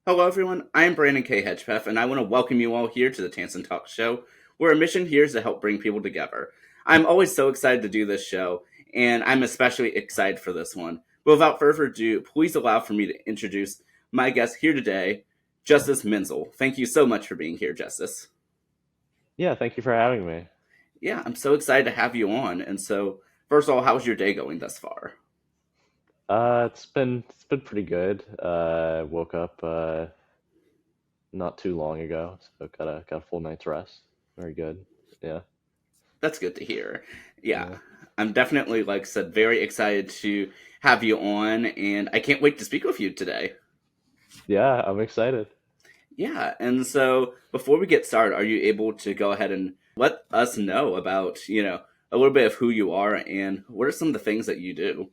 Hello, everyone. I am Brandon K. Hedgepeth, and I want to welcome you all here to the Tansson Talk Show, where our mission here is to help bring people together. I'm always so excited to do this show, and I'm especially excited for this one. But without further ado, please allow for me to introduce my guest here today, Justice Menzel. Thank you so much for being here, Justice. Yeah, thank you for having me. Yeah, I'm so excited to have you on. And so, first of all, how's your day going thus far? It's been pretty good. Woke up not too long ago, so got a full night's rest. Very good. Yeah. That's good to hear. Yeah, Yeah. I'm definitely, like I said, very excited to have you on, and I can't wait to speak with you today. Yeah, I'm excited. Yeah, and so before we get started, are you able to go ahead and let us know about, a little bit of who you are and what are some of the things that you do?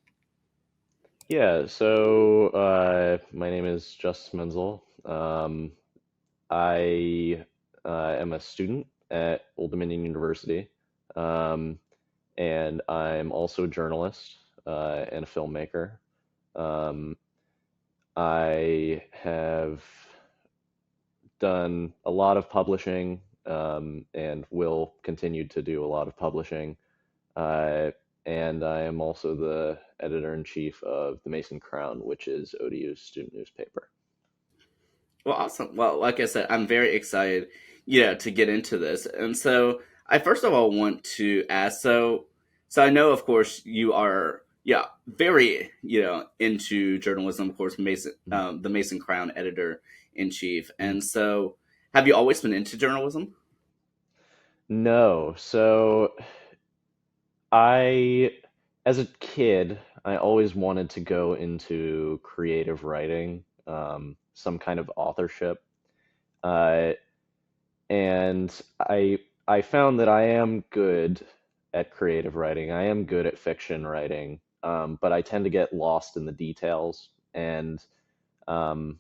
Yeah, so my name is Justice Menzel. I am a student at Old Dominion University, um, and I'm also a journalist and a filmmaker. Um, I have done a lot of publishing and will continue to do a lot of publishing. Uh, and I am also the editor in chief of the Mace and Crown, which is ODU's student newspaper. Well, awesome. Well, like I said, I'm very excited, to get into this. And so I first of all want to ask, so I know of course you are very, into journalism, of course, the Mason Crown editor in chief. Mhm. And so have you always been into journalism? No, so I, as a kid, I always wanted to go into creative writing, some kind of authorship. Uh, and I found that I am good at creative writing. I am good at fiction writing, but I tend to get lost in the details. And um,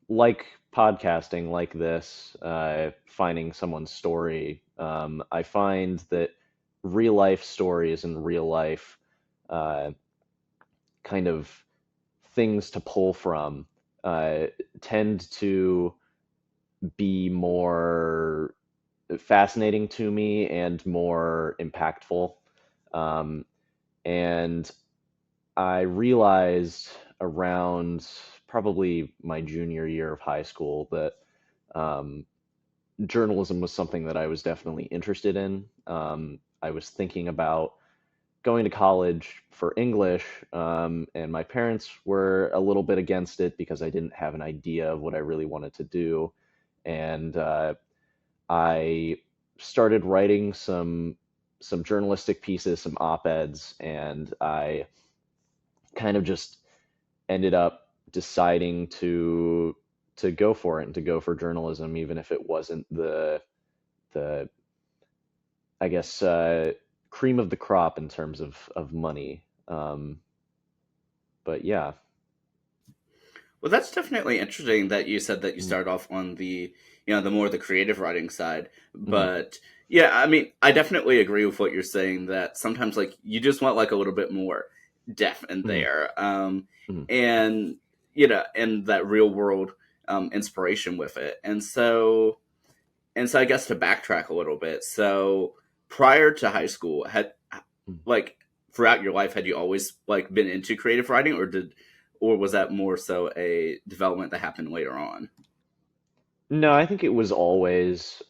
like podcasting, like this, finding someone's story, I find that real life stories and real life uh, kind of things to pull from uh, tend to be more fascinating to me and more impactful. Um, and I realized around probably my junior year of high school that um, journalism was something that I was definitely interested in. I was thinking about going to college for English, and my parents were a little bit against it because I didn't have an idea of what I really wanted to do. And I started writing some journalistic pieces, some op-eds, and I kind of just ended up deciding to go for it and to go for journalism, even if it wasn't the I guess cream of the crop in terms of money. But yeah. Well, that's definitely interesting that you said that you Mhm. started off on the more the creative writing side. Mhm. But yeah, I mean, I definitely agree with what you're saying that sometimes like you just want like a little bit more depth in Mhm. there, Mhm. and and that real world inspiration with it. And so I guess to backtrack a little bit, so prior to high school, had Mhm. like throughout your life, had you always like been into creative writing, or was that more so a development that happened later on? No, I think it was always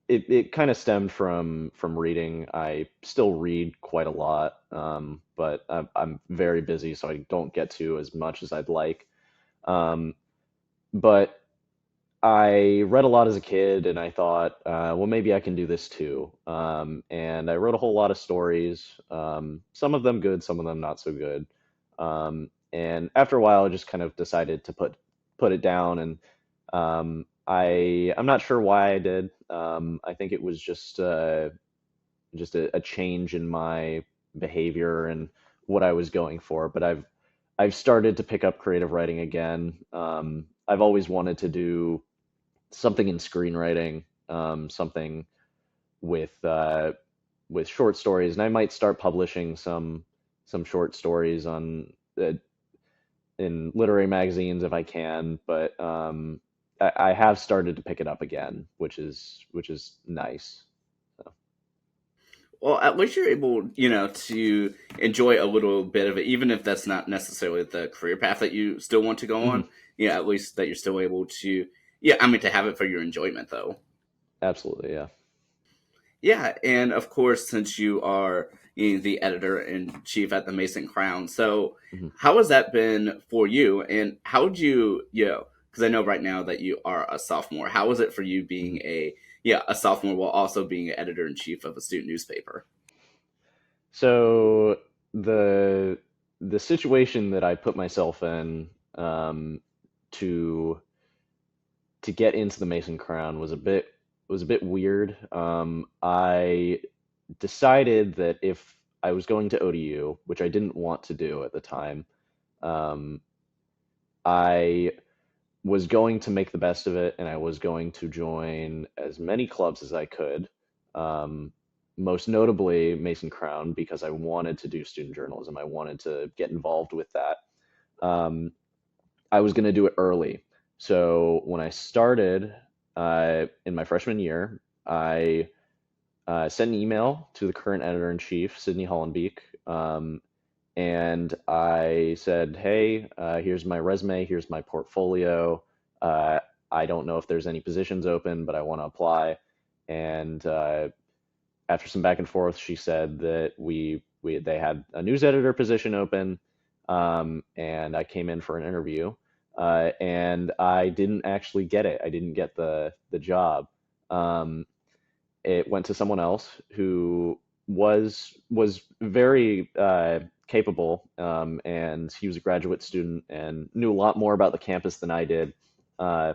it kind of stemmed from reading. I still read quite a lot, but I'm very busy, so I don't get to as much as I'd like. Um, but I read a lot as a kid, and I thought, well, maybe I can do this too. And I wrote a whole lot of stories, some of them good, some of them not so good. And after a while, I just kind of decided to put it down, and I'm not sure why I did. I think it was just a change in my behavior and what I was going for. But I've started to pick up creative writing again. I've always wanted to do something in screenwriting, something with uh, with short stories, and I might start publishing some short stories on in literary magazines if I can, but I have started to pick it up again, which is nice. So, Well, at least you're able, to enjoy a little bit of it, even if that's not necessarily the career path that you still want to go mhm, on. Yeah, at least that you're still able to. Yeah, I mean to have it for your enjoyment, though. absolutely, yeah. Yeah, and of course, since you are the editor in chief at the Mason Crown, so Mhm, how has that been for you? And how would because I know right now that you are a sophomore. How was it for you being mhm. a sophomore while also being an editor in chief of a student newspaper? So the the situation that I put myself in um, to to get into the Mason Crown was a bit weird. I decided that if I was going to ODU, which I didn't want to do at the time, um, I was going to make the best of it, and I was going to join as many clubs as I could. Um, Most notably Mason Crown, because I wanted to do student journalism. I wanted to get involved with that. Um, I was going to do it early. So when I started in my freshman year, I sent an email to the current editor in chief, Sydney Hollenbeek, and I said, "Hey, here's my resume, here's my portfolio. Uh, I don't know if there's any positions open, but I want to apply." And after some back and forth, she said that they had a news editor position open, and I came in for an interview, and I didn't actually get it. I didn't get the job. Um, it went to someone else who was very capable, and he was a graduate student and knew a lot more about the campus than I did. Uh,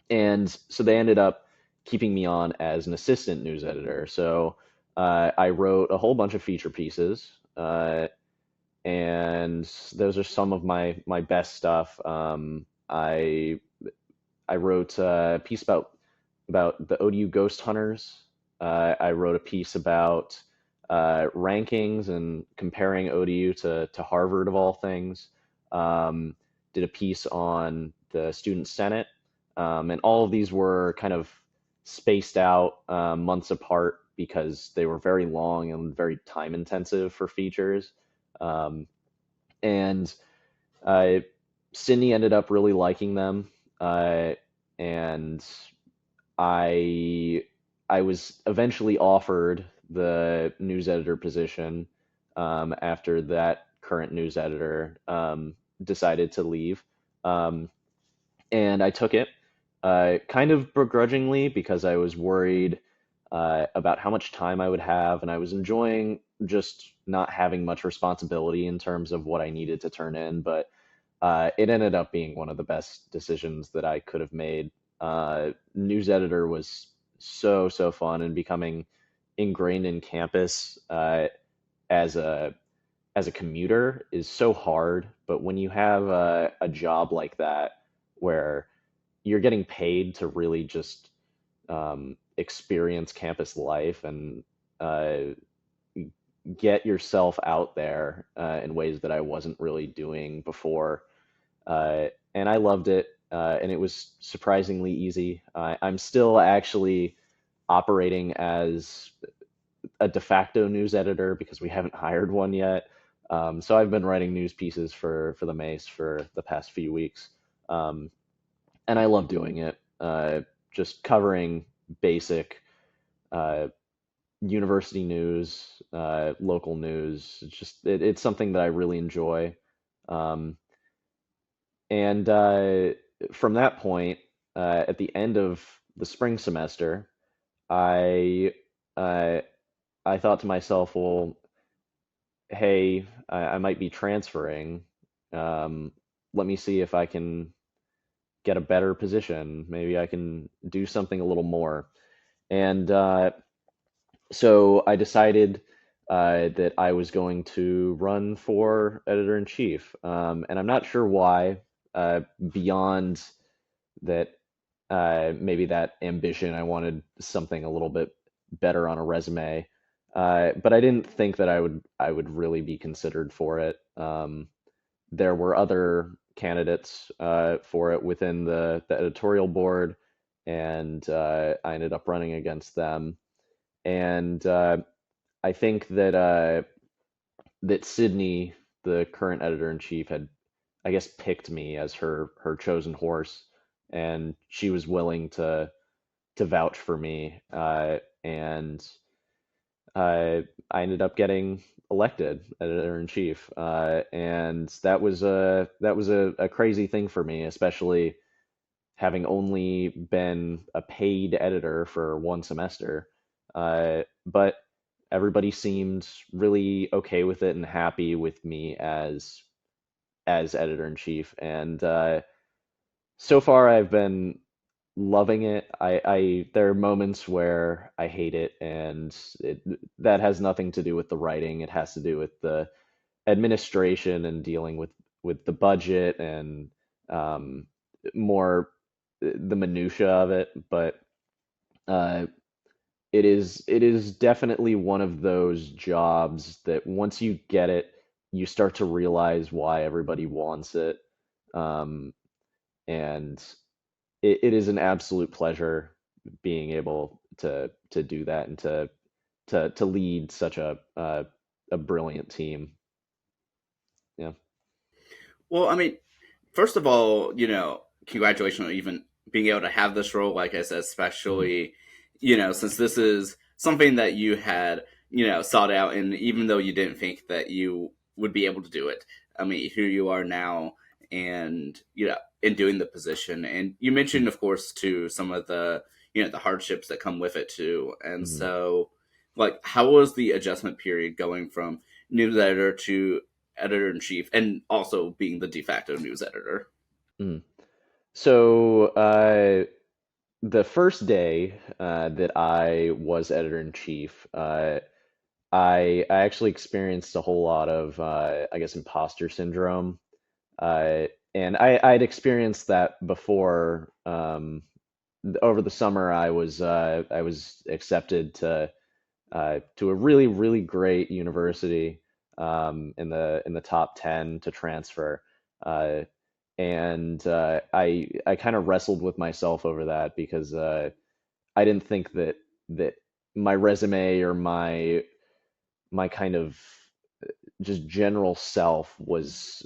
and so they ended up keeping me on as an assistant news editor. So I wrote a whole bunch of feature pieces, and those are some of my best stuff. I wrote a piece about the ODU ghost hunters. I wrote a piece about rankings and comparing ODU to Harvard of all things. Um, did a piece on the student senate, and all of these were kind of spaced out months apart because they were very long and very time intensive for features. Um, and uh, Sydney ended up really liking them, uh, and I I was eventually offered the news editor position after that current news editor decided to leave, um, and I took it kind of begrudgingly because I was worried about how much time I would have, and I was enjoying just not having much responsibility in terms of what I needed to turn in, but it ended up being one of the best decisions that I could have made. News editor was so fun, and becoming ingrained in campus as a commuter is so hard. But when you have a job like that where you're getting paid to really just experience campus life and uh, get yourself out there in ways that I wasn't really doing before, and I loved it, and it was surprisingly easy. I'm still actually operating as a de facto news editor because we haven't hired one yet. So I've been writing news pieces for the Mace for the past few weeks, um, and I love doing it. Just covering basic uh, university news, local news. It's something that I really enjoy. Um, And from that point, at the end of the spring semester, I uh, I thought to myself, well, hey, I might be transferring. Um, Let me see if I can get a better position. Maybe I can do something a little more. And so I decided that I was going to run for editor in chief. And I'm not sure why, beyond that maybe that ambition. I wanted something a little bit better on a resume, but I didn't think that I would really be considered for it. There were other candidates for it within the editorial board, and I ended up running against them. And I think that Sydney, the current editor in chief, had, I guess, picked me as her chosen horse, and she was willing to vouch for me, and I ended up getting elected editor in chief, and that was a crazy thing for me, especially having only been a paid editor for one semester. But everybody seemed really okay with it and happy with me as editor in chief, and so far I've been loving it. I there are moments where I hate it, and that has nothing to do with the writing. It has to do with the administration and dealing with the budget and um, more the minutia of it. But uh, it is definitely one of those jobs that once you get it, you start to realize why everybody wants it. Um, and it is an absolute pleasure being able to do that and to lead such a brilliant team. Yeah. Well, I mean, first of all, congratulations on even being able to have this role. Like I said, Hmm. especially, since this is something that you had, sought out, and even though you didn't think that you would be able to do it, I mean, here you are now, and in doing the position. And you mentioned, of course, to some of the, the hardships that come with it too. And Hmm. so, like, how was the adjustment period going from news editor to editor in chief, and also being the de facto news editor? Hmm. So the first day that I was editor in chief, I actually experienced a whole lot of I guess imposter syndrome. And I'd experienced that before. Over the summer, I was accepted to a really really great university, in the top 10 to transfer, uh, and I kind of wrestled with myself over that because I didn't think that my resume or my kind of just general self was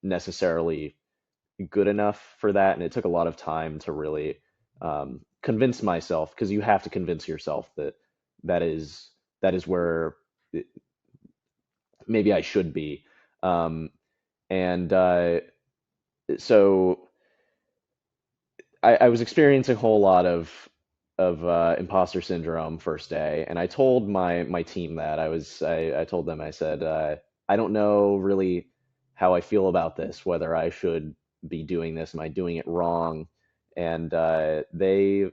necessarily good enough for that, and it took a lot of time to really convince myself, because you have to convince yourself that that is that is where maybe I should be. Um, and so I was experiencing a whole lot of imposter syndrome first day, and I told my team that I told them, I said, I don't know really how I feel about this, whether I should be doing this, am I doing it wrong? And they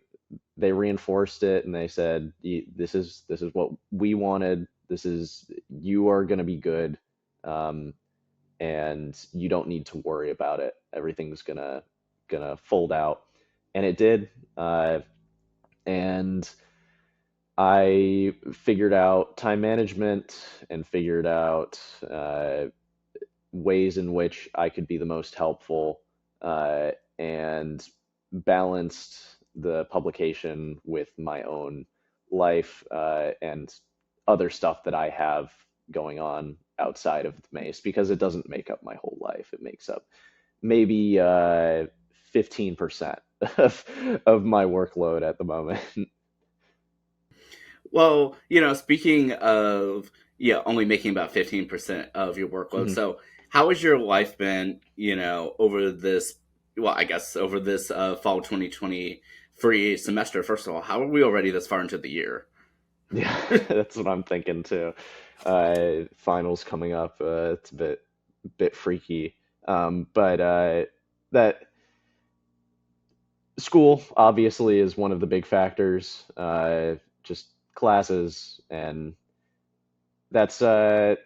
reinforced it, and they said, This is what we wanted. This is You are going to be good, um, and you don't need to worry about it. Everything's gonna fold out." And it did. And I figured out time management and figured out ways in which I could be the most helpful, and balanced the publication with my own life, and other stuff that I have going on outside of the Mace, because it doesn't make up my whole life. It makes up maybe 15% of my workload at the moment. Well, speaking of, only making about 15% of your workload, Mhm. so how has your life been, over this, well, I guess over this fall 2023 semester? First of all, how are we already this far into the year? Yeah, that's what I'm thinking too. Finals coming up. It's a bit freaky. But that school obviously is one of the big factors. Just classes, and that's to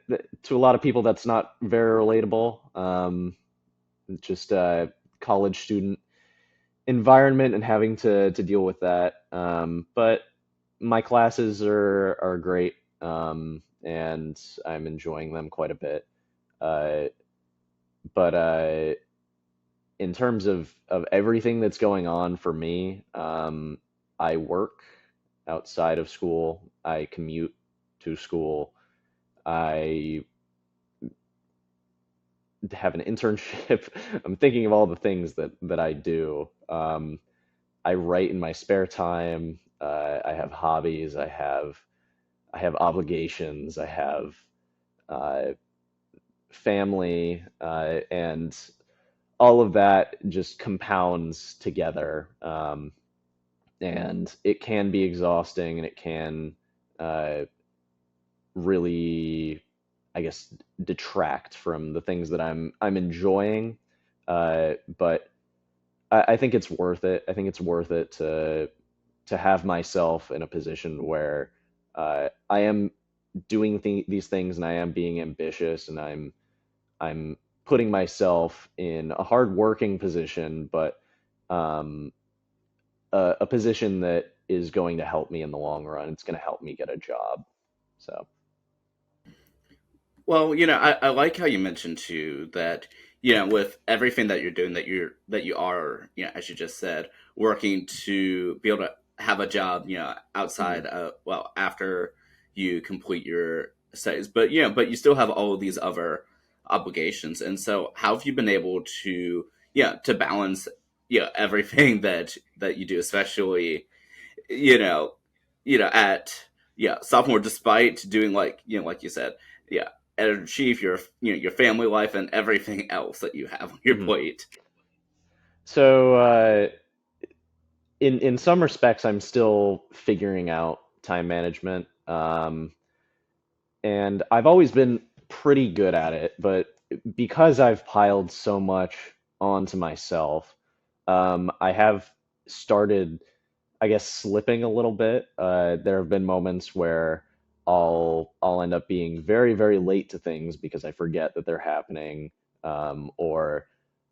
a lot of people that's not very relatable. Just college student environment and having to deal with that. But my classes are great, and I'm enjoying them quite a bit. Uh, but in terms of everything that's going on for me, I work outside of school. I commute to school. I have an internship. I'm thinking of all the things that I do. I write in my spare time. I have hobbies. I have obligations. I have uh, family, and all of that just compounds together. And it can be exhausting, and it can uh, really, I guess, detract from the things that I'm enjoying. But I think it's worth it. I think it's worth it to have myself in a position where I am doing these things, and I am being ambitious, and I'm putting myself in a hard working position, but um, a position that is going to help me in the long run. It's going to help me get a job. So, Well, I like how you mentioned too that with everything that you're doing, that you are, as you just said, working to be able to have a job, mhm, outside, well, after you complete your studies, but but you still have all of these other obligations, and so how have you been able to, to balance, everything that you do, especially you know, at sophomore, despite doing like like you said, yeah, and achieve your your family life and everything else that you have on your mhm. plate. So in some respects, I'm still figuring out time management. And I've always been pretty good at it, but because I've piled so much onto myself, I have started, I guess, slipping a little bit. There have been moments where I'll end up being very, very late to things because I forget that they're happening, or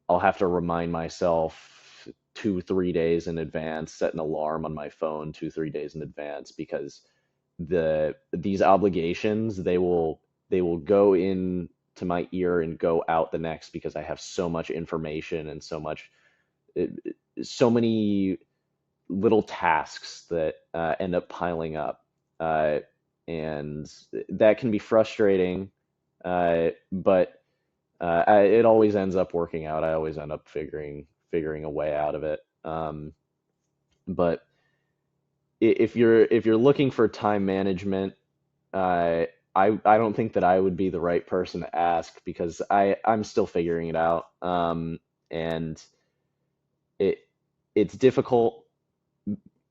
I'll have to remind myself 2, 3 days in advance, set an alarm on my phone 2, 3 days in advance because these obligations they will go in to my ear and go out the next because I have so much information and so many little tasks that end up piling up, uh, and that can be frustrating. But it always ends up working out. I always end up figuring a way out of it. But if you're looking for time management, uh, I don't think that I would be the right person to ask because I'm still figuring it out. And it it's difficult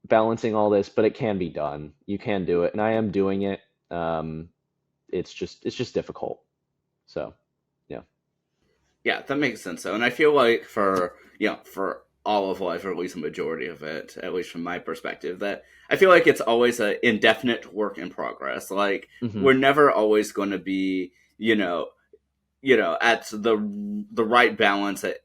balancing all this, but it can be done. You can do it, and I am doing it. Um, it's just difficult. So, yeah. Yeah, that makes sense. So, and I feel like for for all of life, or at least a majority of it, at least from my perspective, that I feel like it's always a indefinite work in progress. Like Hmm. we're never always going to be at the right balance at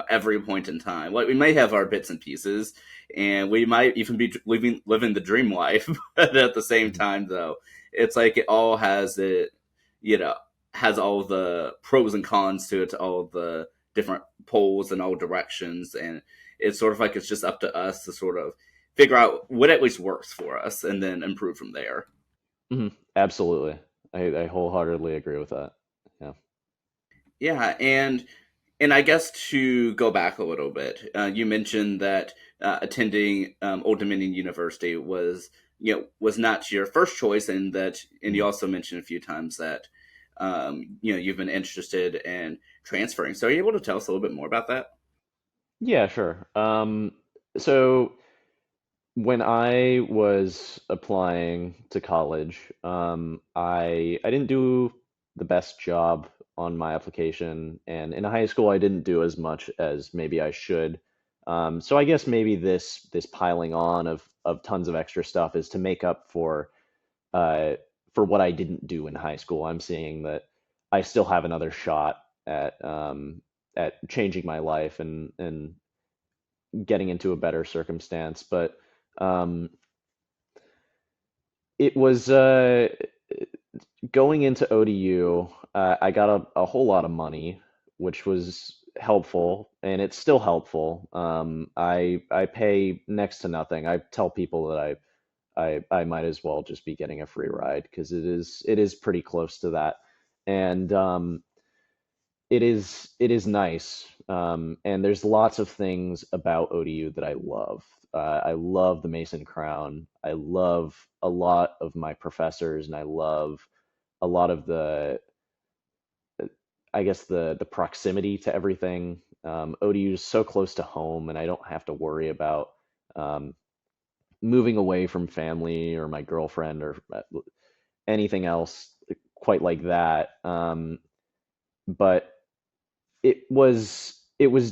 every point in time. Like we may have our bits and pieces, and we might even be living the dream life, but at the same Hmm. time, though, it's like it all has it, you know, has all the pros and cons to it, all the different poles and all directions, and it's sort of like it's just up to us to sort of figure out what at least works for us, and then improve from there. Hmm. Absolutely. I wholeheartedly agree with that. Yeah. Yeah, and I guess to go back a little bit, you mentioned that attending Old Dominion University was was not your first choice, and you Mhm. also mentioned a few times that you've been interested in transferring. So are you able to tell us a little bit more about that? Yeah, sure. So when I was applying to college, I didn't do the best job on my application, and in high school I didn't do as much as maybe I should. So I guess maybe this piling on of tons of extra stuff is to make up uh, for what I didn't do in high school. I'm seeing that I still have another shot at changing my life and getting into a better circumstance, but um, it was going into ODU. I got a whole lot of money, which was helpful, and it's still helpful. I pay next to nothing. I tell people that I might as well just be getting a free ride because it is pretty close to that, and it is nice. And there's lots of things about ODU that I love. I love the Mace and Crown. I love a lot of my professors, and I love a lot of I guess the proximity to everything. ODU is so close to home, and I don't have to worry about um, moving away from family or my girlfriend or anything else quite like that. But it was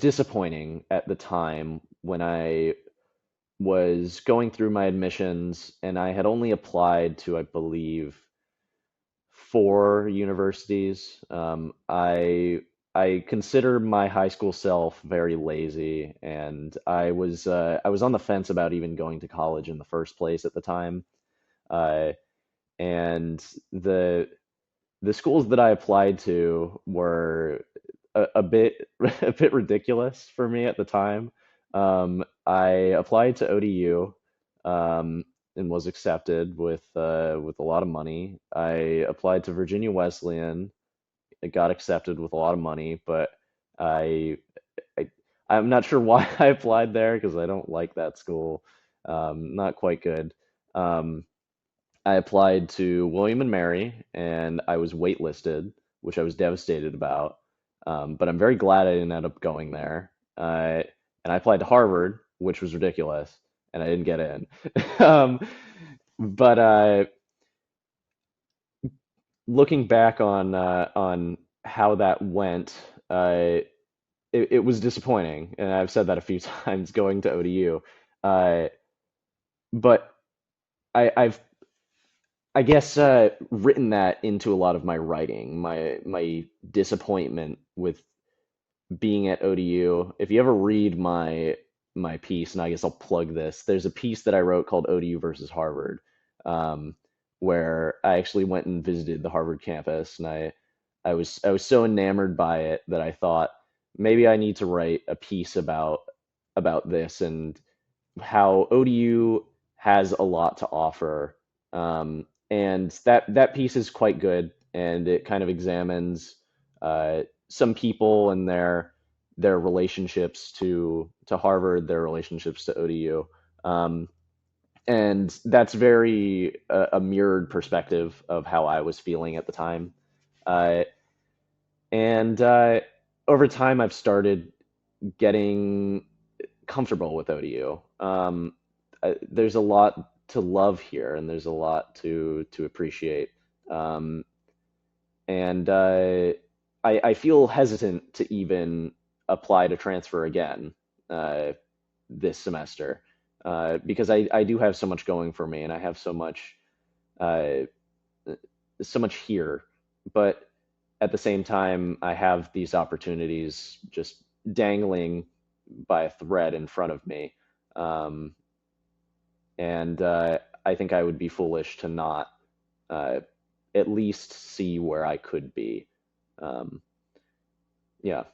disappointing at the time when I was going through my admissions, and I had only applied to, I believe, four universities. I consider my high school self very lazy, and I was on the fence about even going to college in the first place at the time. Uh, and the schools that I applied to were a bit a bit ridiculous for me at the time. I applied to ODU, and was accepted with a lot of money. I applied to Virginia Wesleyan. It got accepted with a lot of money, but I, I I'm not sure why I applied there because I don't like that school. Not quite good. Um, I applied to William and Mary, and I was waitlisted, which I was devastated about. But I'm very glad I didn't end up going there. And I applied to Harvard, which was ridiculous, and I didn't get in. um, but looking back on how that went, it was disappointing, and I've said that a few times going to ODU. Uh, but I've I guess written that into a lot of my writing, my disappointment with being at ODU. If you ever read my piece, and I guess I'll plug this, there's a piece that I wrote called ODU versus Harvard, um, where I actually went and visited the Harvard campus, and I was so enamored by it that I thought maybe I need to write a piece about this and how ODU has a lot to offer. And that piece is quite good, and it kind of examines some people and their relationships to Harvard, their relationships to ODU. And that's very a mirrored perspective of how I was feeling at the time. Uh, and over time, I've started getting comfortable with ODU. There's a lot to love here, and there's a lot to appreciate. Um, and I feel hesitant to even apply to transfer again uh, this semester because I do have so much going for me, and I have uh, so much here. But at the same time, I have these opportunities just dangling by a thread in front of me. Um, and I think I would be foolish to not uh, at least see where I could be. Um, yeah.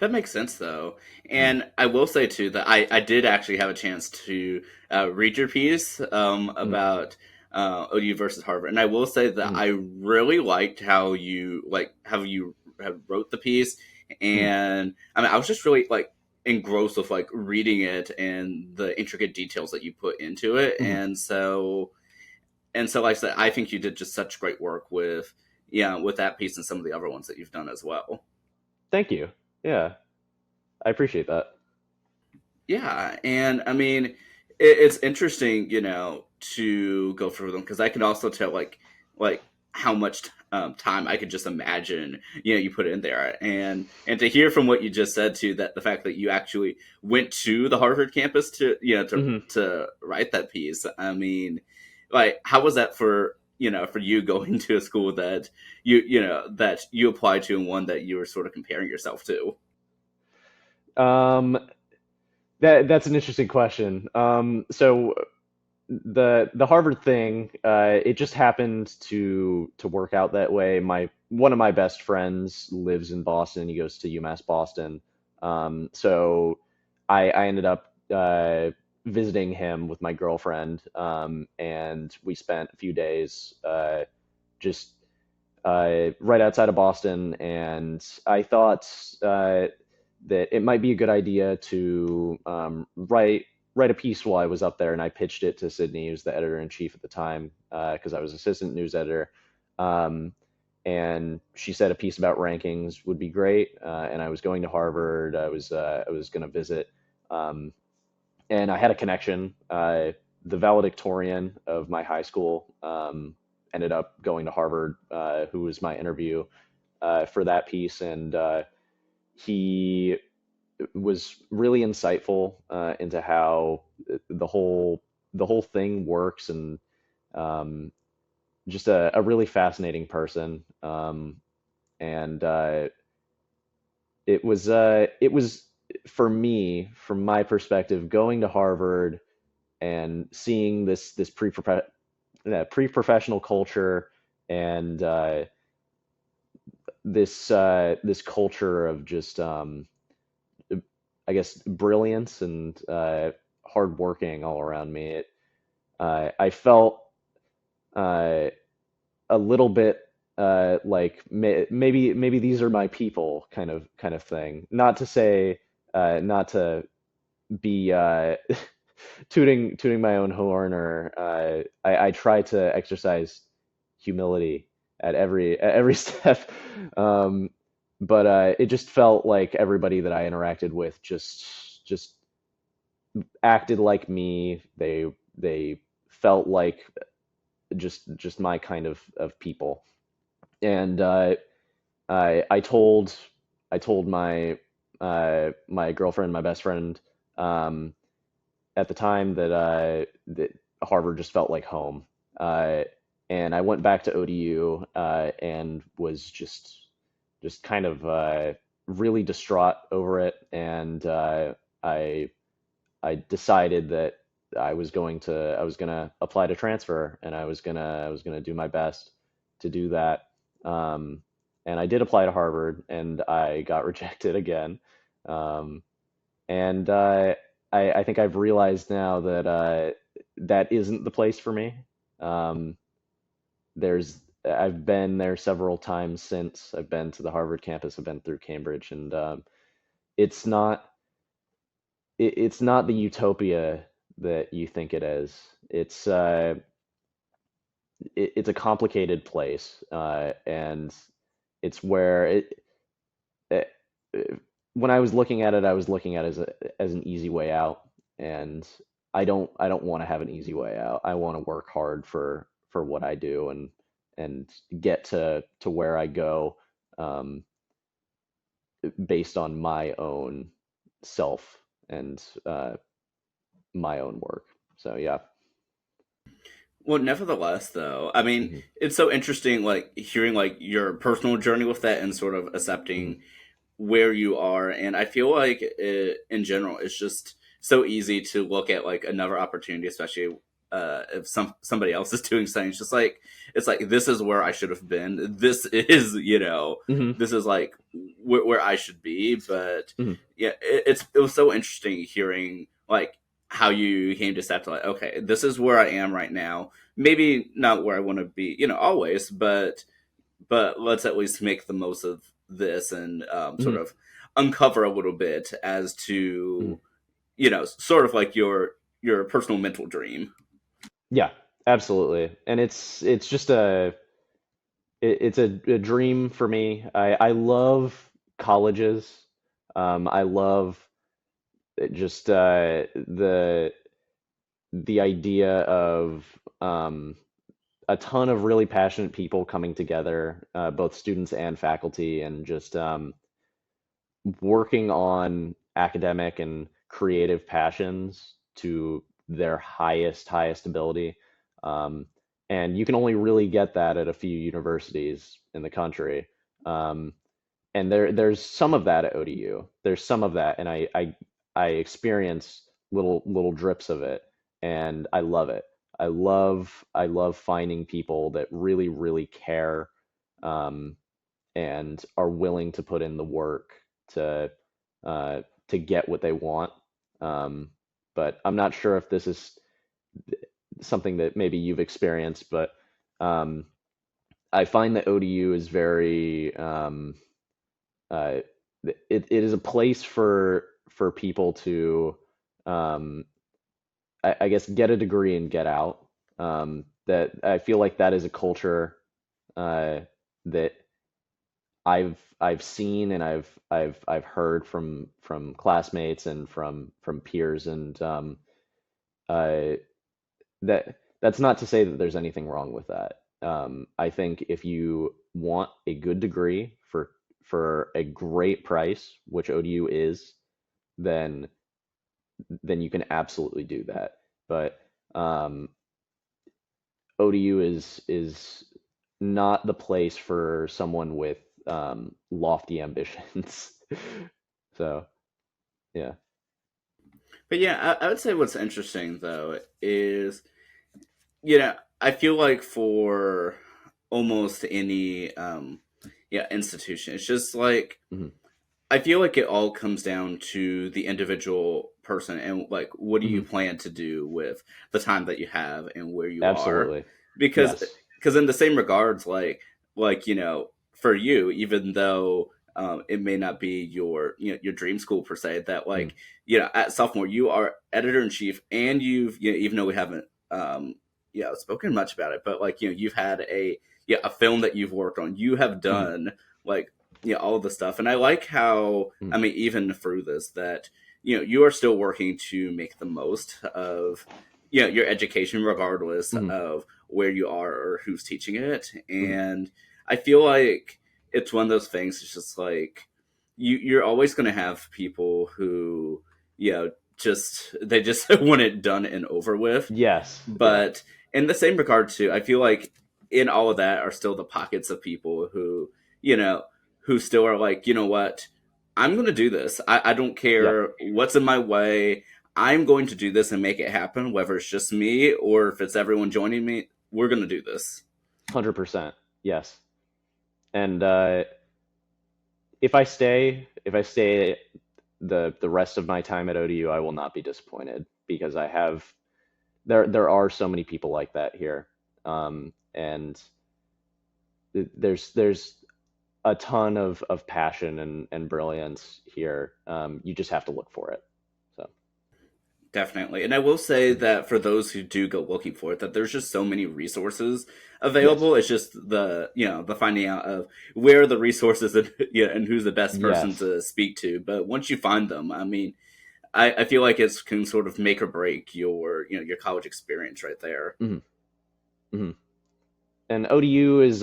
That makes sense though, Mm, and I will say too that I did actually have a chance to read your piece mm, about ODU versus Harvard, and I will say that mm, I really liked how you have wrote the piece, mm, and I mean I was just really like engrossed with like reading it and the intricate details that you put into it, mm. and so like I said, I think you did just such great work with with that piece and some of the other ones that you've done as well. Thank you. Yeah, I appreciate that. Yeah, and I mean, it's interesting, to go through them because I can also tell like how much time I could just imagine, you put in there, and to hear from what you just said too, that the fact that you actually went to the Harvard campus to Hmm. to write that piece. I mean, like how was that for for you going to a school that that you applied to and one that you were sort of comparing yourself to? Um, that's an interesting question. So the Harvard thing, it just happened to work out that way. My one of my best friends lives in Boston. He goes to UMass Boston. So I ended up visiting him with my girlfriend, and we spent a few days just right outside of Boston. And I thought that it might be a good idea to write a piece while I was up there, and I pitched it to Sydney, who's the editor in chief at the time, because I was assistant news editor. Um, and she said a piece about rankings would be great. And I was going to Harvard. I was going to visit, um, and I had a connection. The valedictorian of my high school ended up going to Harvard, who was my interview for that piece, and he was really insightful into how the whole the whole thing works, and um, just a really fascinating person. And it was for me, from my perspective, going to Harvard and seeing this pre-professional culture, and this culture of just I guess brilliance and hard working all around me. I felt uh, a little bit like maybe these are my people, kind of thing. Not to say not to be tooting my own horn, or I try to exercise humility at every step. Um, but it just felt like everybody that I interacted with just acted like me. They felt like just my kind of people. And I told my my girlfriend, my best friend, um, at the time, that Harvard just felt like home. Uh, and I went back to ODU and was just kind of really distraught over it. And I I decided that I was gonna apply to transfer, and I was gonna do my best to do that. Um, and I did apply to Harvard, and I got rejected again. Um, and I think I've realized now that that isn't the place for me. Um, I've been there several times since. I've been to the Harvard campus. I've been through Cambridge, and it's not it's not the utopia that you think it is. It's a complicated place, and it's where it, when I was looking at it, I was looking at it as an easy way out, and I don't want to have an easy way out. I want to work hard for what I do, and get to where I go, um, based on my own self, and my own work. So yeah. Well, nevertheless, though, I mean, Hmm. it's so interesting, like hearing like your personal journey with that and sort of Hmm. accepting where you are. And I feel like in general, it's just so easy to look at like another opportunity, especially if somebody else is doing something. It's like this is where I should have been. This is Hmm. this is like where I should be. But Hmm. yeah, it was so interesting hearing like how you came to accept like, okay, this is where I am right now. Maybe not where I want to be, always, but let's at least make the most of this and sort Hmm. of uncover a little bit as Hmm. to sort of like your personal mental dream. Yeah, absolutely. And it's just it's a dream for me. I love colleges. I love just the idea of a ton of really passionate people coming together, both students and faculty, and just working on academic and creative passions to their highest ability. Um, and you can only really get that at a few universities in the country. Um, and there's some of that at ODU. There's some of that, and I experience little drips of it, and I love it. I love finding people that really, really care, um, and are willing to put in the work to to get what they want. Um, but I'm not sure if this is something that maybe you've experienced, but um, I find that ODU is very uh, it is a place for people to um, I guess get a degree and get out. That I feel like that is a culture uh, that I've seen and I've heard from classmates and from peers, and uh, that's not to say that there's anything wrong with that. I think if you want a good degree for a great price, which ODU is, then then you can absolutely do that. But um, ODU is not the place for someone with lofty ambitions. So yeah. But yeah, I would say what's interesting though is, you know, I feel like for almost any yeah, institution, it's just like Hmm. I feel like it all comes down to the individual person and like what do you Hmm. plan to do with the time that you have and where you are, Absolutely. because Yes. in the same regards, like you know, for you, even though it may not be your, you know, your dream school per se, that Hmm. like, you know, at sophomore you are editor in chief, and you've, you know, even though we haven't you know, spoken much about it, but like, you know, you've had a, yeah, a film that you've worked on, you have Hmm. done like, yeah, all the stuff. And I like how, Hmm. I mean, even through this, that, you know, you are still working to make the most of, you know, your education, regardless Hmm. of where you are or who's teaching it. Hmm. And I feel like it's one of those things, it's just like, you're always going to have people who, you know, just, they just want it done and over with. Yes. Yeah. But in the same regard too, I feel like in all of that are still the pockets of people who, you know, who still are like, you know what, I'm going to do this. I don't Yeah. care what's in my way. I'm going to do this and make it happen, whether it's just me or if it's everyone joining me. We're going to do this. 100%. Yes. And if I stay the rest of my time at ODU, I will not be disappointed because I have there are so many people like that here. And there's a ton of passion and brilliance here. You just have to look for it. So, Definitely. And I will say mhm. that for those who do go looking for it, that there's just so many resources Yes. available. It's just the, you know, the finding out of where are the resources and, yeah, and who's the best person Yes. to speak to. But once you find them, I mean, I feel like it can sort of make or break your, you know, your college experience right there. Hmm. Hmm. And ODU is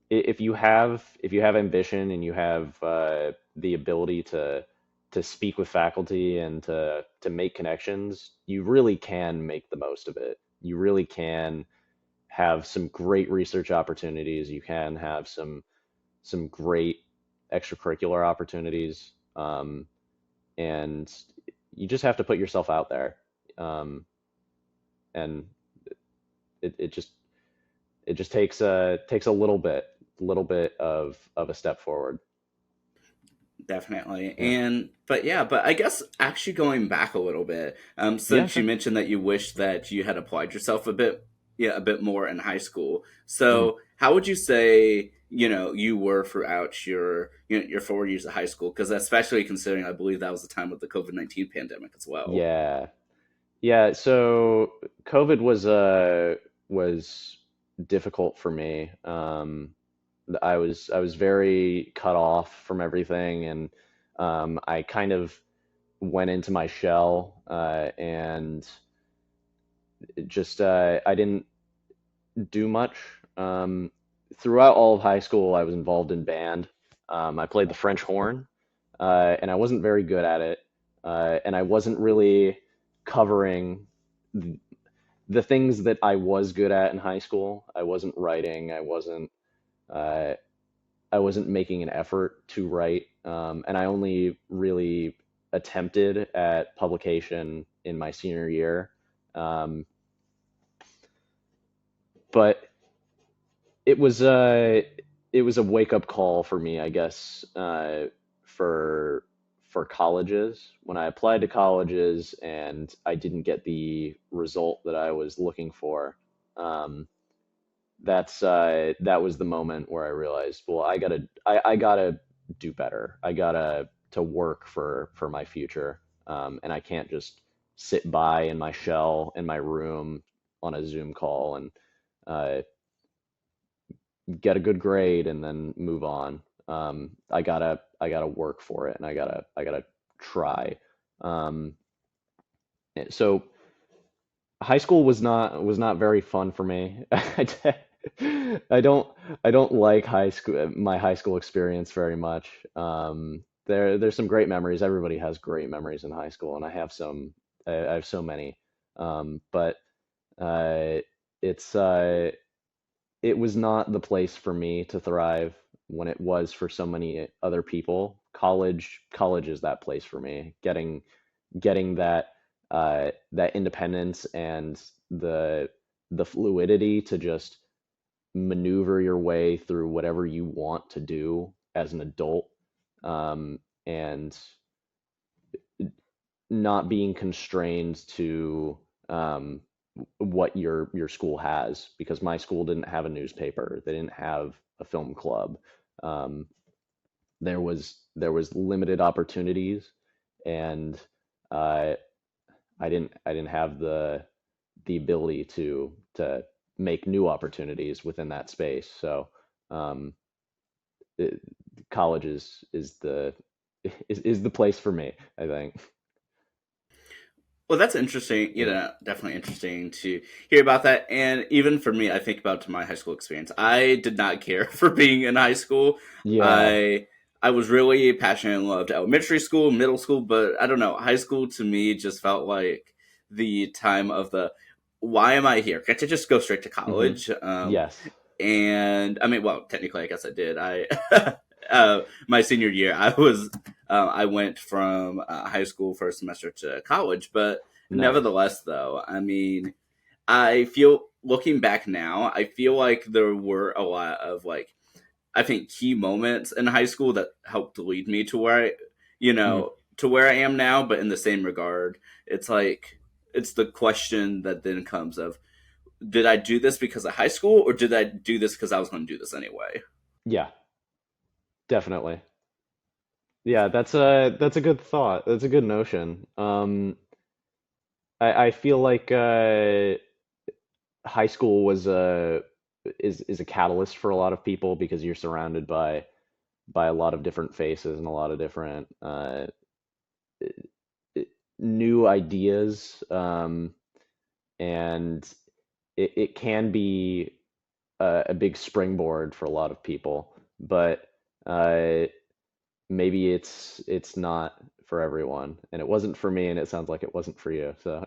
if you have ambition and you have the ability to speak with faculty and to make connections, you really can make the most of it. You really can have some great research opportunities. You can have some great extracurricular opportunities, and you just have to put yourself out there. And it just takes a little bit of a step forward. Definitely. Yeah. And but yeah, but I guess actually going back a little bit, Yeah, since you sure. mentioned that you wish that you had applied yourself a bit, yeah, a bit more in high school. Mhm. So how would you say, you know, you were throughout your, you know, your 4 years of high school? Because especially considering I believe that was the time of the COVID-19 pandemic as well. Yeah. Yeah, so COVID was difficult for me. I was very cut off from everything, and I kind of went into my shell, and it just I didn't do much. Um, Throughout all of high school, I was involved in band. I played the French horn, and I wasn't very good at it, and I wasn't really covering the things that I was good at in high school. I wasn't writing. Uh, I wasn't making an effort to write, and I only really attempted at publication in my senior year. Um, but it was it was a wake up call for me, I guess, for colleges. When I applied to colleges and I didn't get the result that I was looking for, um, that was the moment where I realized, well, I gotta do better. I gotta to work for my future, and I can't just sit by in my shell in my room on a Zoom call and uh, get a good grade and then move on. I gotta work for it, and I gotta try. Um, so high school was not very fun for me. I don't I don't like my high school experience very much. There's some great memories. Everybody has great memories in high school, and I have some. I have so many. But uh, it's it was not the place for me to thrive when it was for so many other people. College is that place for me. Getting that that independence and the fluidity to just maneuver your way through whatever you want to do as an adult, and not being constrained to what your school has, because my school didn't have a newspaper, they didn't have a film club. um, there was limited opportunities, and uh, I didn't have the ability to make new opportunities within that space. So um, it, college is the is the place for me, I think. Well, that's interesting. You Yeah. know, definitely interesting to hear about that. And even for me, I think about to my high school experience. I did not care for being in high school. Yeah. I I was really passionate and loved elementary school, middle school, but I don't know. High school to me just felt like the time of the why am I here? Can't I just go straight to Hmm. college? Yes. And I mean, well, technically, I guess I did. I my senior year, I went from high school first semester to college, but Nice. nevertheless, though, I mean, I feel looking back now, I feel like there were a lot of like I think key moments in high school that helped lead me to where Hmm. to where I am now. But in the same regard, it's like it's the question that then comes of did I do this because of high school or did I do this because I was going to do this anyway? Yeah, definitely. Yeah, that's a good thought. That's a good notion. I feel like high school was a is a catalyst for a lot of people, because you're surrounded by a lot of different faces and a lot of different new ideas, and it can be a big springboard for a lot of people, but uh, maybe it's not for everyone, and it wasn't for me, and it sounds like it wasn't for you. So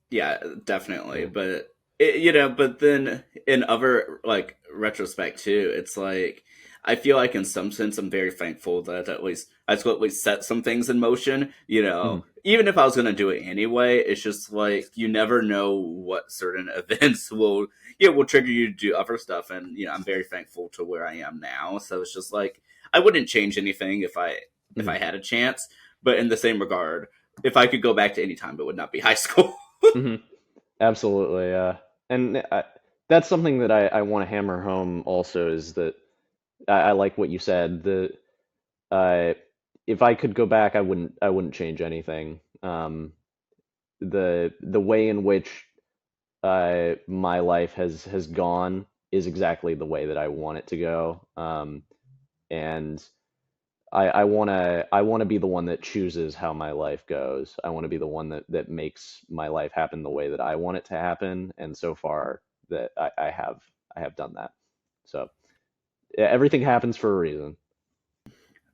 Yeah, definitely. yeah. But but then in other like retrospect too, it's like I feel like in some sense I'm very thankful that at least I just at least set some things in motion. Mhm. Even if I was gonna do it anyway, it's just like you never know what certain events will trigger you to do other stuff, and I'm very thankful to where I am now. So it's just like I wouldn't change anything if Mhm. I had a chance, but in the same regard, if I could go back to any time, it would not be high school. Mhm. Absolutely, yeah. And that's something that I want to hammer home also, is that I like what you said. Uh, if I could go back, I wouldn't change anything. The way in which my life has gone is exactly the way that I want it to go. And I wanna be the one that chooses how my life goes. I want to be the one that makes my life happen the way that I want it to happen. And so far, that I have done that. So yeah, everything happens for a reason.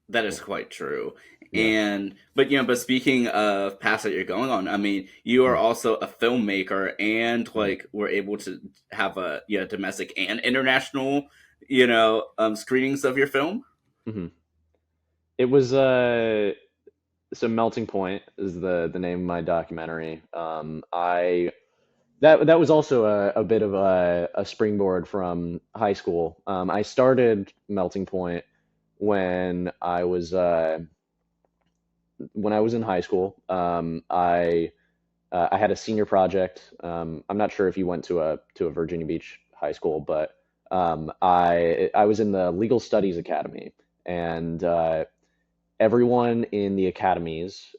That is Yeah. quite true. Yeah. But speaking of paths that you're going on, I mean, you are Mm, also a filmmaker and mm, like we're able to have a domestic and international, screenings of your film. mhm. It was so Melting Point is the name of my documentary. I that was also a bit of a springboard from high school. I started Melting Point when I was in high school. I had a senior project. I'm not sure if you went to a Virginia Beach high school, but I was in the Legal Studies Academy, and everyone in the academies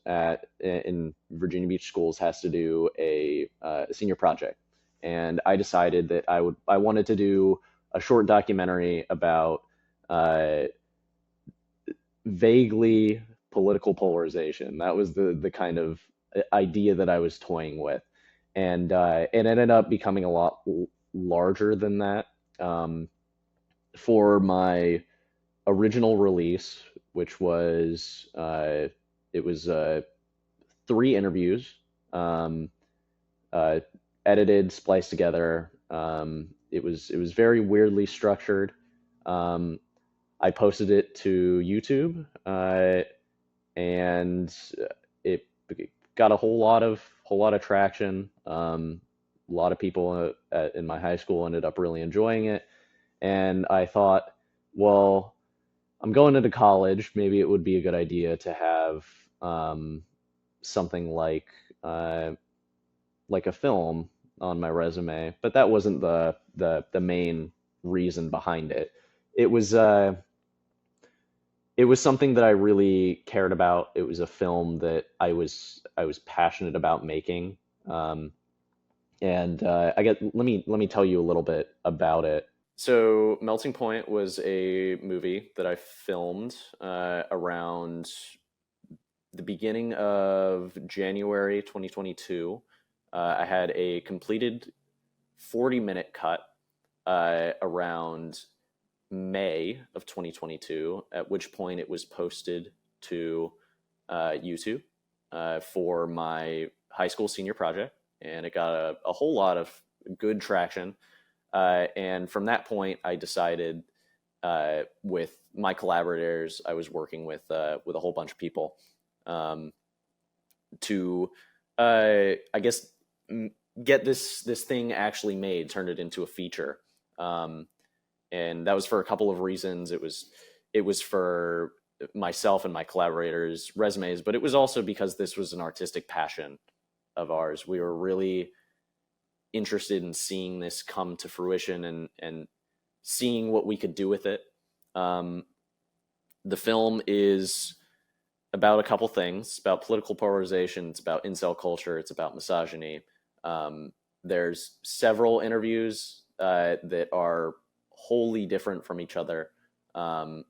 in Virginia Beach schools has to do a senior project. And I decided that I wanted to do a short documentary about uh, vaguely political polarization. That was the kind of idea that I was toying with, and it ended up becoming a lot larger than that. Um, for my original release, which was it was 3 interviews, um, uh, edited, spliced together. It was very weirdly structured. Um, I posted it to YouTube, and it got a whole lot of traction. A lot of people in my high school ended up really enjoying it, and I thought, well, I'm going into college. Maybe it would be a good idea to have something uh, like a film on my resume. But that wasn't the main reason behind it. It was it was something that I really cared about. It was a film that I was passionate about making. Um, and let me tell you a little bit about it. So, Melting Point was a movie that I filmed around the beginning of January 2022. I had a completed 40-minute cut around May of 2022, at which point it was posted to YouTube for my high school senior project, and it got a whole lot of good traction. And from that point, I decided with my collaborators, I was working with a whole bunch of people um, to, I guess, get this thing actually made, turned it into a feature. Um, and that was for a couple of reasons. It was for myself and my collaborators' resumes, but it was also because this was an artistic passion of ours. We were really interested in seeing this come to fruition and seeing what we could do with it. Um, the film is about a couple things. It's about political polarization. It's about incel culture. It's about misogyny. There's several interviews that are wholly different from each other, um,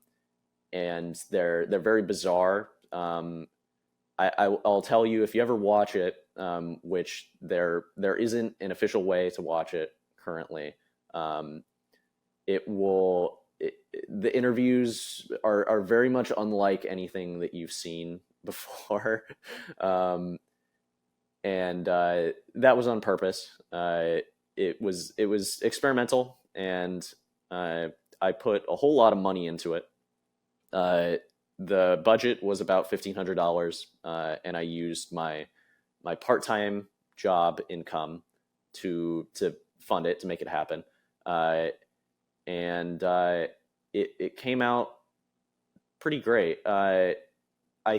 and they're very bizarre. I'll tell you, if you ever watch it, which there isn't an official way to watch it currently. Um, it will the interviews are very much unlike anything that you've seen before, um, and that was on purpose. It was experimental, and I put a whole lot of money into it. Uh, the budget was about $1,500, and I used my part time job income to fund it, to make it happen. Uh, and it came out pretty great. I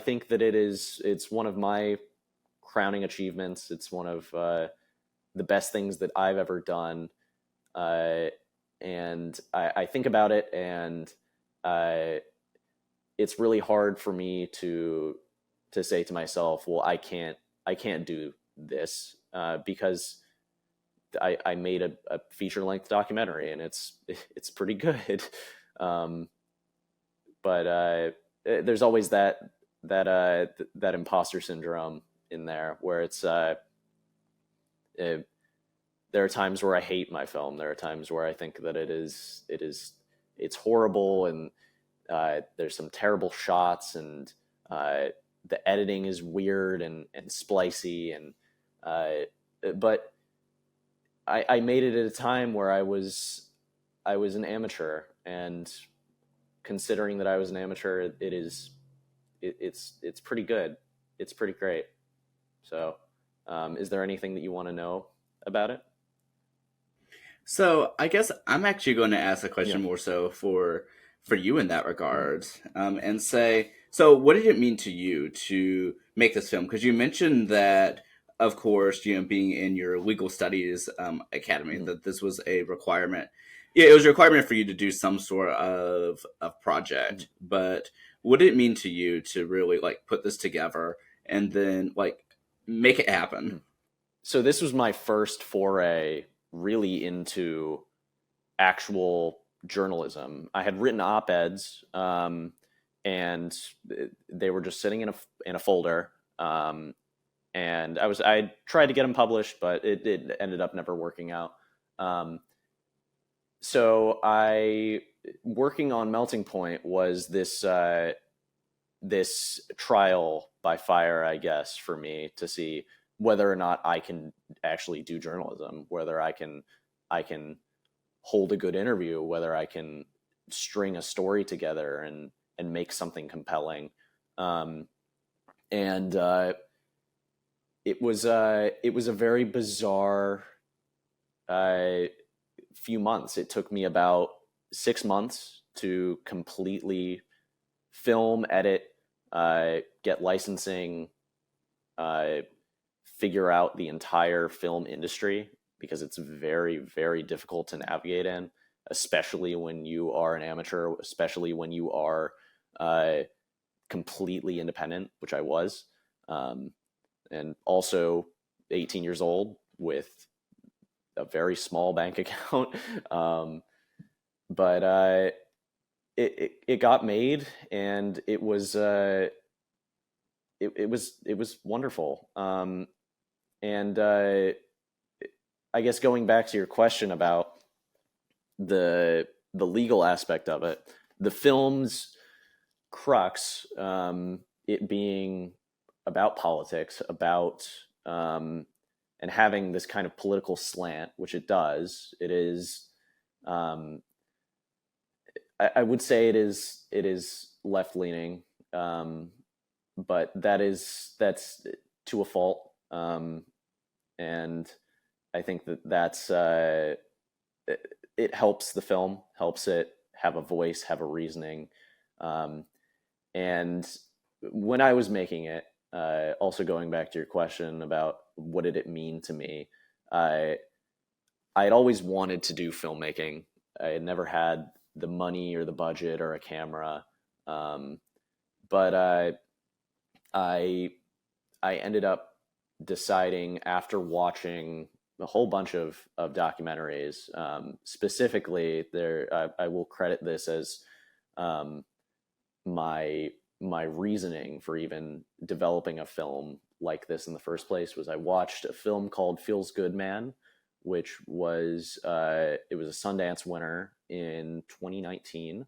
think that it's one of my crowning achievements. It's one of the best things that I've ever done. Uh, and I think about it, and uh, it's really hard for me to say to myself, well, I can't do this because I made a feature length documentary, and it's pretty good. Um, but there's always that imposter syndrome in there, where it, there are times where I hate my film. There are times where I think that it's horrible, and there's some terrible shots, and the editing is weird and splicey, and but I made it at a time where I was an amateur, and considering that I was an amateur, it's pretty good. It's pretty great. So, is there anything that you want to know about it? So I guess I'm actually going to ask a Yeah. question more so for you in that regard, and say, so what did it mean to you to make this film? Because you mentioned that, of course, being in your legal studies academy, Mhm. that this was a requirement. Yeah, it was a requirement for you to do some sort of project. Mhm. But what did it mean to you to really like put this together and then like make it happen? Mhm. So this was my first foray really into actual journalism. I had written op-eds, and they were just sitting in a folder. And I tried to get them published, but it ended up never working out. Um, so I working on Melting Point was this trial by fire, I guess, for me to see whether or not I can actually do journalism, whether I can hold a good interview, whether I can string a story together and make something compelling. Um, and it was a very bizarre uh, few months. It took me about 6 months to completely film, edit, get licensing, uh, figure out the entire film industry because it's very, very difficult to navigate in, especially when you are an amateur, especially when you are uh, completely independent, which I was, um, and also 18 years old with a very small bank account. But it got made, and it was wonderful. And I guess going back to your question about the legal aspect of it, the film's crux, it being about politics, about and having this kind of political slant, which it does. It is, um, I would say, it is left leaning, but that's to a fault, and I think that's it, it helps the film, helps it have a voice, have a reasoning. Um, and when I was making it, also going back to your question about what did it mean to me, I I had always wanted to do filmmaking. I had never had the money or the budget or a camera, um, but I I ended up deciding after watching a whole bunch of documentaries. Specifically, I will credit this as um, my my reasoning for even developing a film like this in the first place was I watched a film called Feels Good Man, which was it was a Sundance winner in 2019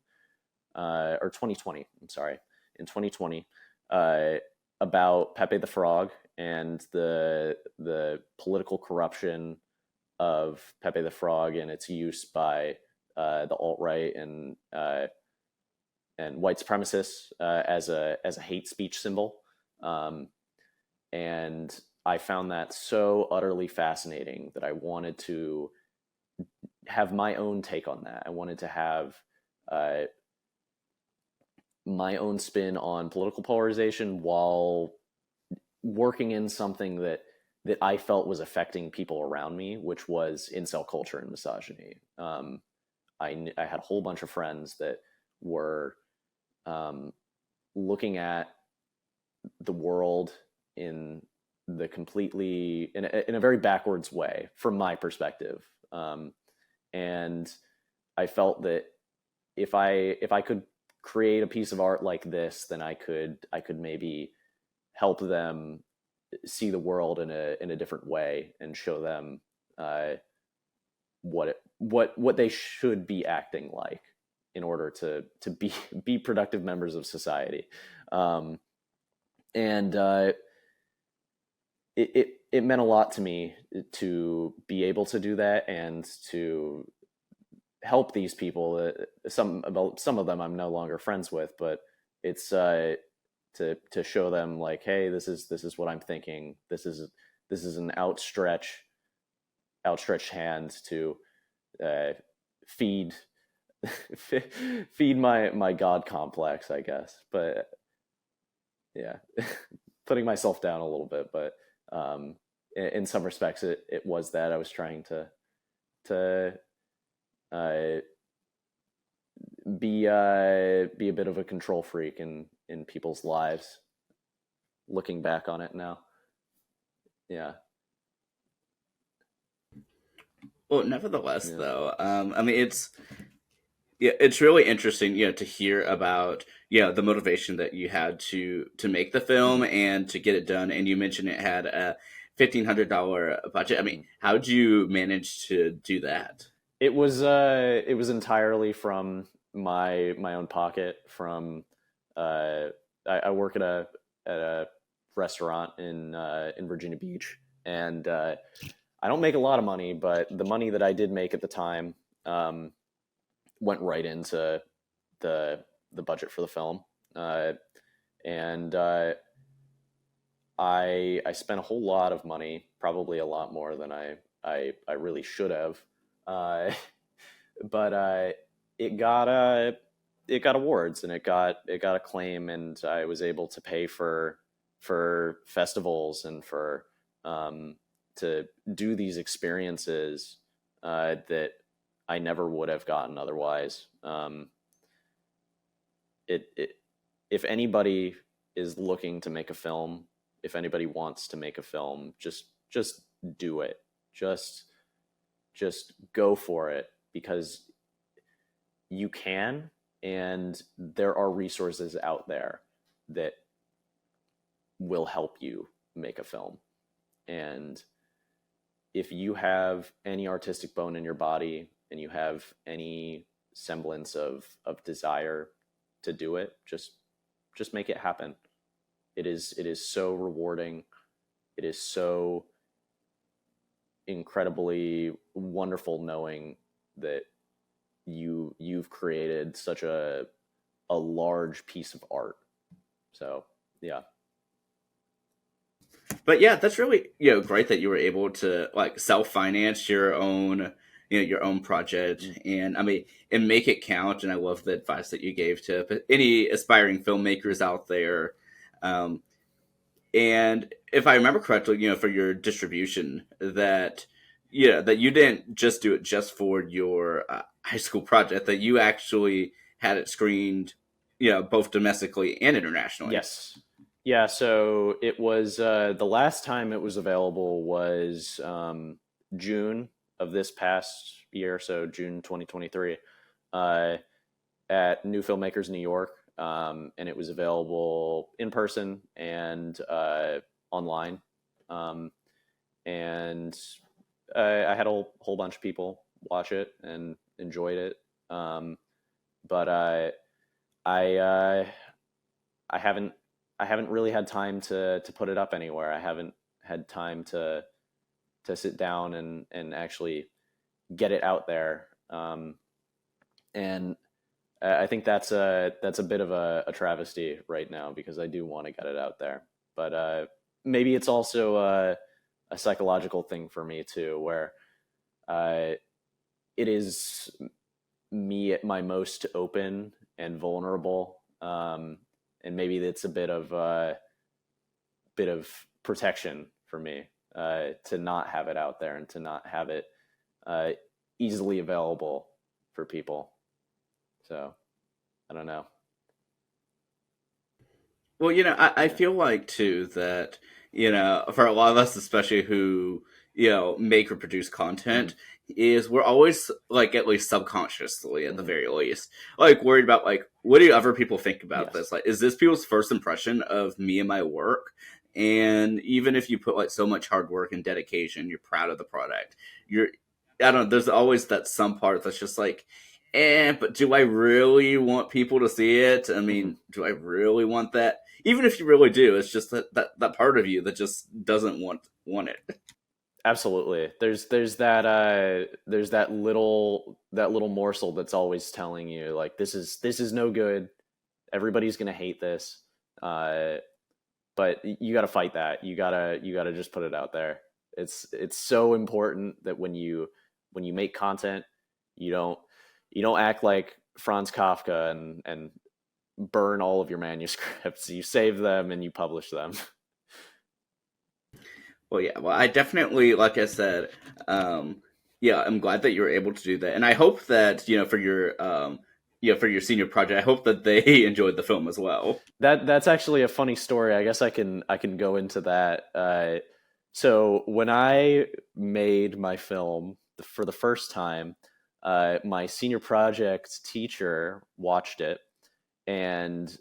or 2020. I'm sorry, in 2020, uh, about Pepe the Frog and the political corruption of Pepe the Frog and its use by the alt right and white supremacists as a hate speech symbol. Um, and I found that so utterly fascinating that I wanted to have my own take on that. I wanted to have uh, my own spin on political polarization while working in something that I felt was affecting people around me, which was incel culture and misogyny. I had a whole bunch of friends that were um, looking at the world in the completely in a very backwards way from my perspective, and I felt that if I could create a piece of art like this, then I could maybe help them see the world in a different way and show them what they should be acting like in order to be productive members of society. Um, and it meant a lot to me to be able to do that and to help these people. Some of them I'm no longer friends with, but it's to show them like, hey, this is what I'm thinking. This is an outstretched hand to uh, feed feed my God complex, I guess. But yeah, putting myself down a little bit, but in some respects, it was that I was trying to uh, be a bit of a control freak in people's lives. Looking back on it now, yeah, Well, nevertheless, yeah. though, I mean, it's really interesting, to hear about, the motivation that you had to make the film Mm-hmm. and to get it done. And you mentioned it had a $1,500 budget. I mean, Mm-hmm. how did you manage to do that? It was entirely from my own pocket. From uh, I work at a restaurant in Virginia Beach, and I don't make a lot of money, but the money that I did make at the time um, went right into the the budget for the film, and I spent a whole lot of money, probably a lot more than I really should have. Uh, but it got it got awards, and it got acclaim, and I was able to pay for festivals and for um, to do these experiences that I never would have gotten otherwise. It if anybody is looking to make a film, if anybody wants to make a film, just do it. Just just go for it, because you can, and there are resources out there that will help you make a film. And if you have any artistic bone in your body and you have any semblance of desire to do it, just make it happen. It is so rewarding. It is so incredibly wonderful knowing that you've created such a large piece of art. So yeah. But yeah, that's really, great that you were able to like self finance your own, your own project. Mm. And I mean, and make it count. And I love the advice that you gave to any aspiring filmmakers out there. Um, and if I remember correctly, for your distribution, that that you didn't just do it just for your high school project, that you actually had it screened, both domestically and internationally. Yes. Yeah, so it was the last time it was available was June of this past year, so June 2023, uh, at New Filmmakers New York, and it was available in person and online, um, and I had a whole bunch of people watch it and enjoyed it, but I I haven't I haven't really had time to put it up anywhere. I haven't had time to sit down and actually get it out there. And I think that's a bit of a travesty right now, because I do want to get it out there. But maybe it's also a psychological thing for me too, where uh, it is me at my most open and vulnerable, and maybe it's a bit of protection for me to not have it out there and to not have it uh, easily available for people. So I don't know. Well, I Yeah. feel like too that, for a lot of us, especially who, make or produce Mm-hmm. content, is we're always like, at least subconsciously at the Mm-hmm. very least, like worried about like, what do other people think about Yes. this? Like, is this people's first impression of me and my work? And even if you put like so much hard work and dedication, you're proud of the product. You're, I don't know, there's always that some part that's just like, but do I really want people to see it? I Mm-hmm. mean, do I really want that? Even if you really do, it's just that part of you that just doesn't want it. Absolutely. There's that little morsel that's always telling you like this is no good. Everybody's gonna hate this. Uh, but you got to fight that. You gotta just put it out there. It's so important that when you make content, You don't act like Franz Kafka and burn all of your manuscripts. You save them and you publish them. Well, yeah. Well, I definitely, like I said, yeah, I'm glad that you were able to do that, and I hope that for your senior project, I hope that they enjoyed the film as well. That's actually a funny story. I guess I can go into that. So when I made my film for the first time, my senior project teacher watched it, and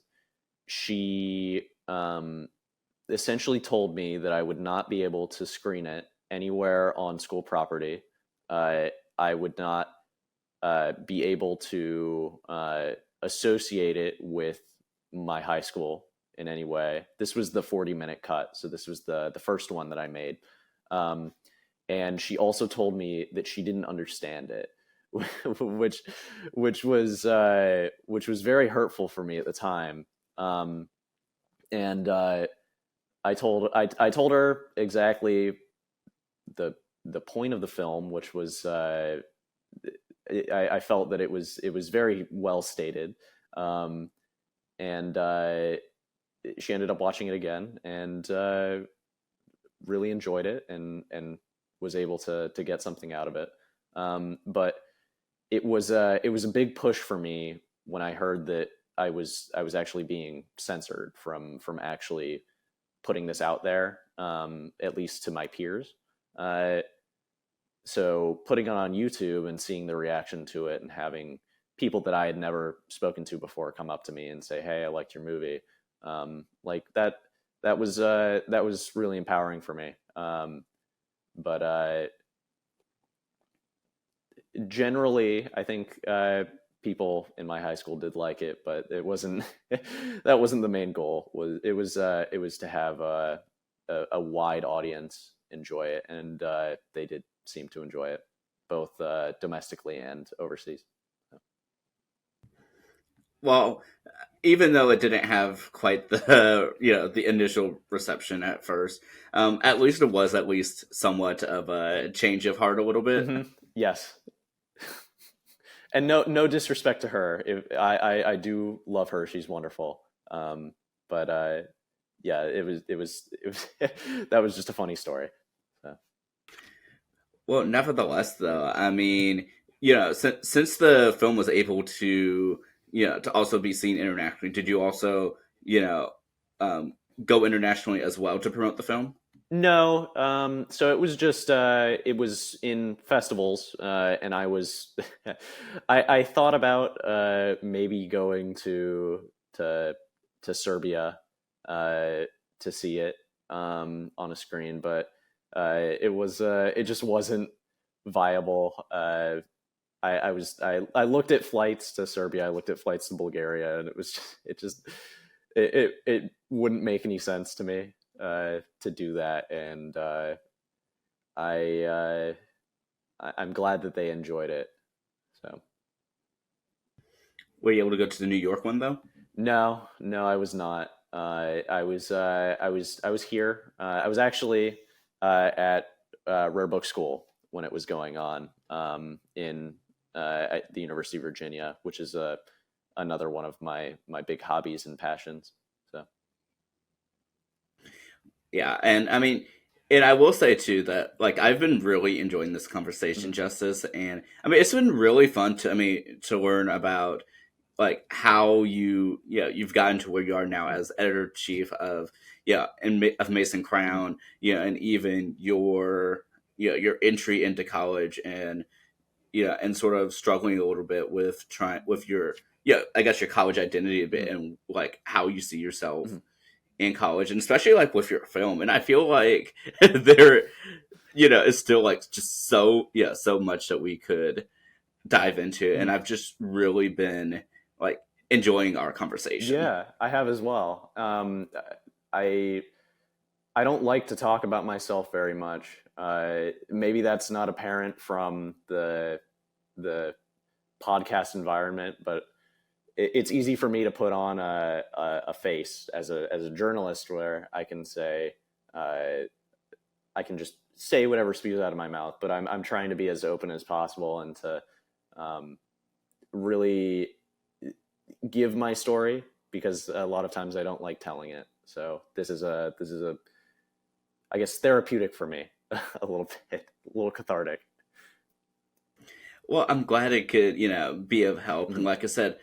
she essentially told me that I would not be able to screen it anywhere on school property. I would not be able to associate it with my high school in any way. This was the 40-minute cut, so this was the first one that I made. And she also told me that she didn't understand it, which was very hurtful for me at the time. And I told her exactly the point of the film, which was I felt that it was very well stated, and she ended up watching it again and really enjoyed it and was able to get something out of it. But it was a big push for me when I heard that I was actually being censored from actually putting this out there, at least to my peers. So putting it on YouTube and seeing the reaction to it and having people that I had never spoken to before come up to me and say, "Hey, I liked your movie," like that was really empowering for me. But generally, I think people in my high school did like it, but it wasn't that wasn't the main goal. It was to have a wide audience enjoy it, and they did seem to enjoy it, both domestically and overseas. Well, even though it didn't have quite the the initial reception at first, at least it was at least somewhat of a change of heart a little bit. Mm-hmm. Yes. And no disrespect to her. If I do love her, she's wonderful. But yeah, it was that was just a funny story. So. Well, nevertheless, though, I mean, since the film was able to, to also be seen internationally, did you also, go internationally as well to promote the film? No, so it was just it was in festivals, and I was I thought about maybe going to Serbia to see it on a screen, but it just wasn't viable. I looked at flights to Serbia, I looked at flights to Bulgaria, and it wouldn't make any sense to me to do that, and I'm glad that they enjoyed it. So, Were you able to go to the New York one though? no, I was not. I was here. I was actually at Rare Book School when it was going on in at the University of Virginia, which is another one of my big hobbies and passions. So. Yeah, and I mean, and I will say too that like I've been really enjoying this conversation, Justice, and I mean it's been really fun to learn about like how you've gotten to where you are now as editor chief of of Mace and Crown, and even your your entry into college and and sort of struggling a little bit with trying with your I guess your college identity a bit and like how you see yourself in college, and especially like with your film. And I feel like there is still like just so much that we could dive into, and I've just really been like enjoying our conversation. Yeah, I have as well. I I don't like to talk about myself very much. Maybe that's not apparent from the podcast environment, but it's easy for me to put on a face as a journalist, where I can say I can just say whatever spews out of my mouth. But I'm trying to be as open as possible and to really give my story, because a lot of times I don't like telling it. So this is a I guess therapeutic for me, a little bit, a little cathartic. Well, I'm glad it could, be of help. And Mhm. like I said,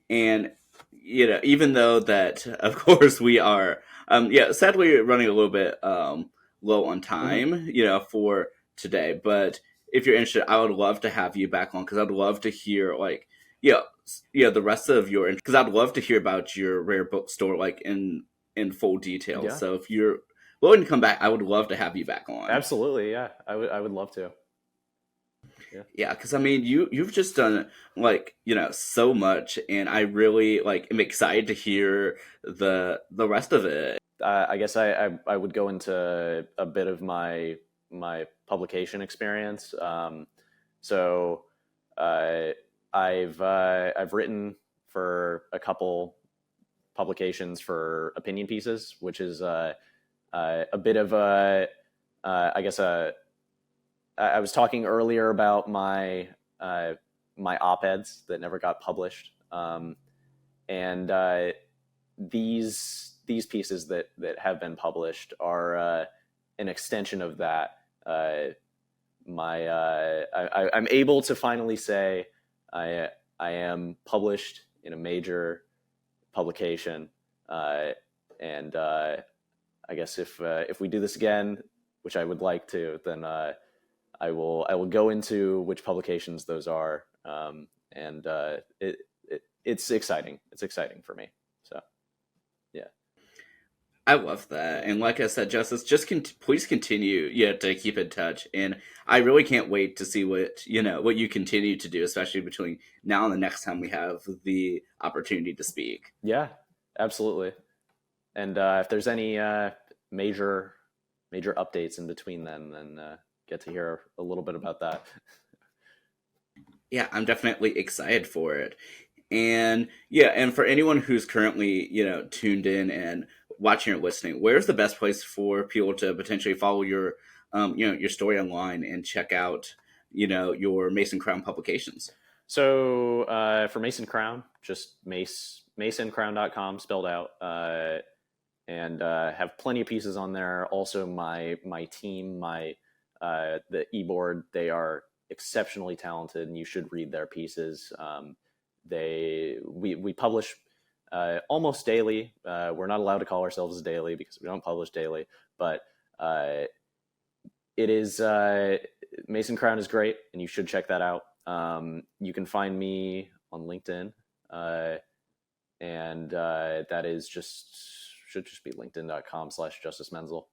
and even though that, of course, we are, sadly running a little bit low on Mhm. time, for today. But if you're interested, I would love to have you back on because I'd love to hear like, the rest of your because I'd love to hear about your rare bookstore like in full detail. Yeah, So if you're willing to come back, I would love to have you back on. absolutely. Yeah, I would love to. Yeah. Yeah, because I mean, you've just done like so much, and I really like am excited to hear the rest of it. I guess I would go into a bit of my publication experience. So uh, I've written for a couple publications for opinion pieces, which is a bit of a I guess I was talking earlier about my op-eds that never got published, and these pieces that have been published are an extension of that. I'm able to finally say I I am published in a major publication, and I guess if we do this again, which I would like to, then I will go into which publications those are, and it's exciting. It's exciting for me. So yeah, I love that, and like I said, Justice, just please continue, to keep in touch, and I really can't wait to see what you continue to do, especially between now and the next time we have the opportunity to speak. yeah, absolutely. And if there's any major major updates in between, then get to hear a little bit about that. Yeah, I'm definitely excited for it. And yeah, and for anyone who's currently, tuned in and watching or listening, where's the best place for people to potentially follow your story online and check out, your Mason Crown publications? So for Mace and Crown, just maceandcrown.com spelled out, and have plenty of pieces on there. Also, my team, the e-board, they are exceptionally talented, and you should read their pieces. We publish almost daily. We're not allowed to call ourselves daily because we don't publish daily, but uh, it is Mason Crown is great, and you should check that out. You can find me on LinkedIn, uh, and that is should just be linkedin.com/Justice Menzel.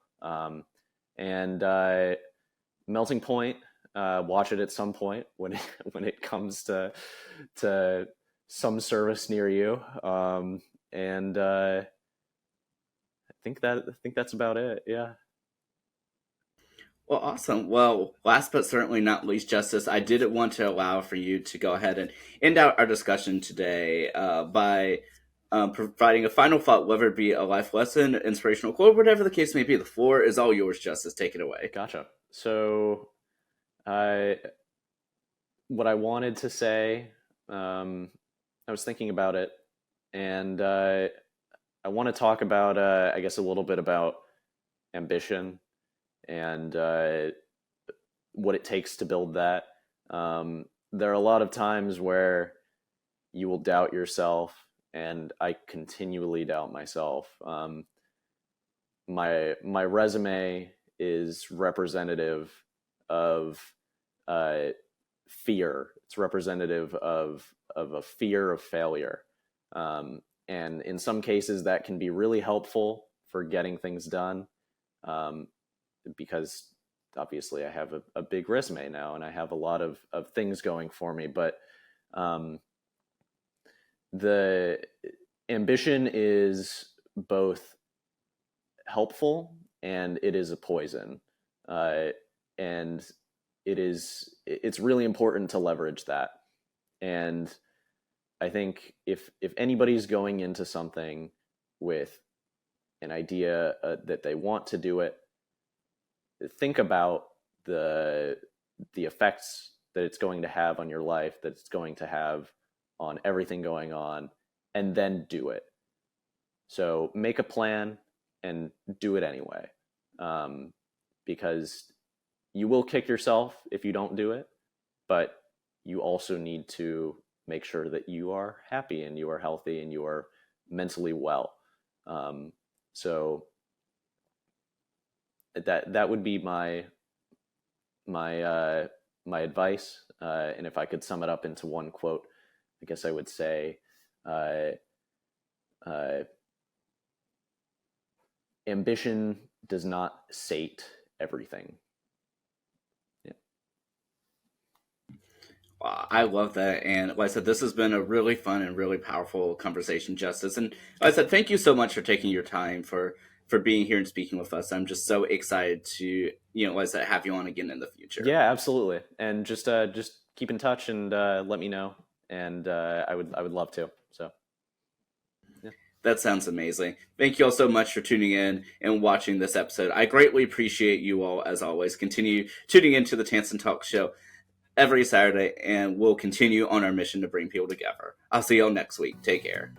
And Melting Point, watch it at some point when when it comes to some service near you. And I think that's about it. Yeah. Well, awesome. Well, last but certainly not least, Justice, I did want to allow for you to go ahead and end out our discussion today by providing a final thought, whether it be a life lesson, inspirational quote, whatever the case may be. The floor is all yours, Justice. Take it away. Gotcha. So, I what I wanted to say, I was thinking about it, and I want to talk about, I guess, a little bit about ambition and what it takes to build that. There are a lot of times where you will doubt yourself, and I continually doubt myself. My resume is representative of uh, fear. It's representative of a fear of failure, and in some cases that can be really helpful for getting things done, um, because obviously I have a big resume now and I have a lot of things going for me. But um, the ambition is both helpful and it is a poison, and it's really important to leverage that. And I think if anybody's going into something with an idea that they want to do it, think about the effects that it's going to have on your life, that it's going to have on everything going on, and then do it. So make a plan and do it anyway, because you will kick yourself if you don't do it, but you also need to make sure that you are happy and you are healthy and you are mentally well. So that would be my advice. And if I could sum it up into one quote, I guess I would say, ambition does not sate everything. Yeah. Wow, I love that. And like I said, this has been a really fun and really powerful conversation, Justice. And like I said, thank you so much for taking your time for being here and speaking with us. I'm just so excited to, like I said, have you on again in the future. Yeah, absolutely. And just keep in touch and let me know. And I would love to. So. Yeah. That sounds amazing. Thank you all so much for tuning in and watching this episode. I greatly appreciate you all, as always. Continue tuning into the Tansson Talk Show every Saturday, and we'll continue on our mission to bring people together. I'll see you all next week. Take care.